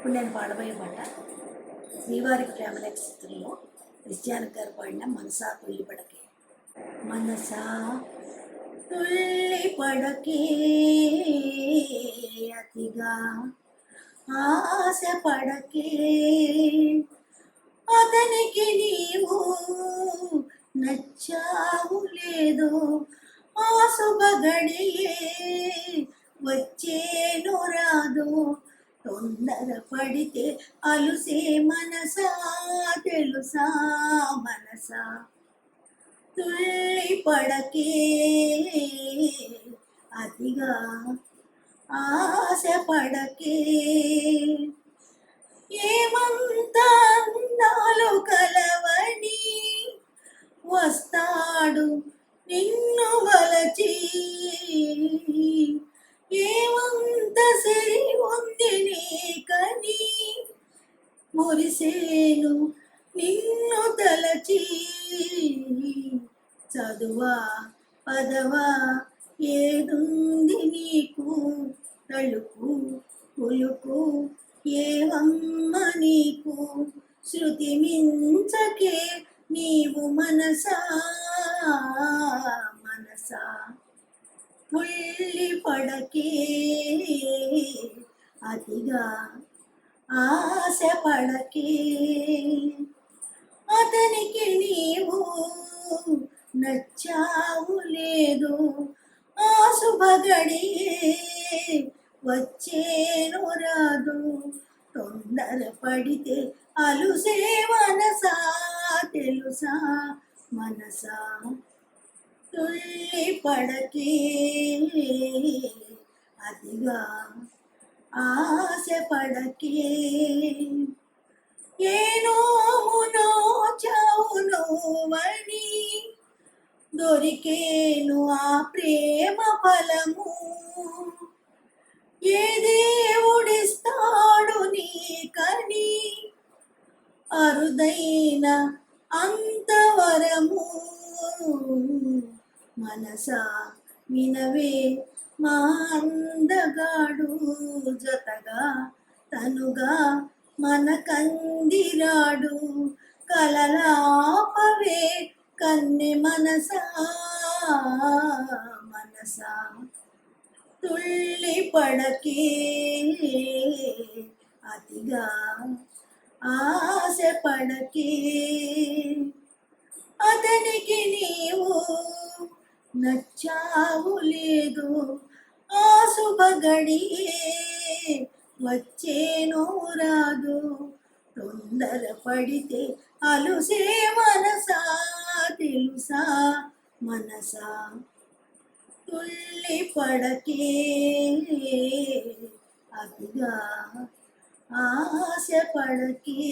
ఇప్పుడు నేను పాడబోయే పాట శ్రీవారికి ప్రేమ నక్షత్రంలో క్రిస్టియానిక్ గారు పాడిన మనసా తుల్లి పడకే. మనసా తుల్లి పడకే అతిగా ఆశ పడకే, అతనికి నీవు నచ్చావు లేదో ఆ శుభ గడియే వచ్చేను రాదో, తొందర పడితే అలుసే మనసా తెలుసా మనసా తుల్లి పడకే అతిగా ఆశ పడకే. ఏమంత అందాలు కలవని వస్తాడు నిన్ను వలచి, ఏమంత సరి ఉంది నీకని మురిసేను నిన్ను తలచి. చదువా పదవా ఏదుంది నీకు, తలుపు పులుపు ఏవమ్మ నీకు, శృతి మించకే నీవు మనసా మనసా తుల్లి పడకే అతిగా ఆశ పడకే. అతనికి నీవు నచ్చావు లేదు ఆ శుభ గడియే వచ్చేను రాదు, తొందర పడితే అలుసే మనసా తెలుసా మనసా తుల్లి పడకే అతిగా ఆశ పడకే. ఏనోమునో చావునోవని దొరికేను ఆ ప్రేమ ఫలము, ఏ దేవుడిస్తాడు నీకని అరుదైన అంతవరము. మనసా వినవే మా అందగాడు జతగా తనుగా మన కందిరాడు, కలలాపవే కన్నె మనసా మనసా తుల్లి పడకే అతిగా ఆశ పడకే. అతనికి నీవు నచ్చావు లేదు ఆ శుభ గడియే వచ్చేను రాదు, తొందర పడితే అలుసే మనసా తెలుసా మనసా తుల్లి పడకే అతిగా ఆశ పడకే.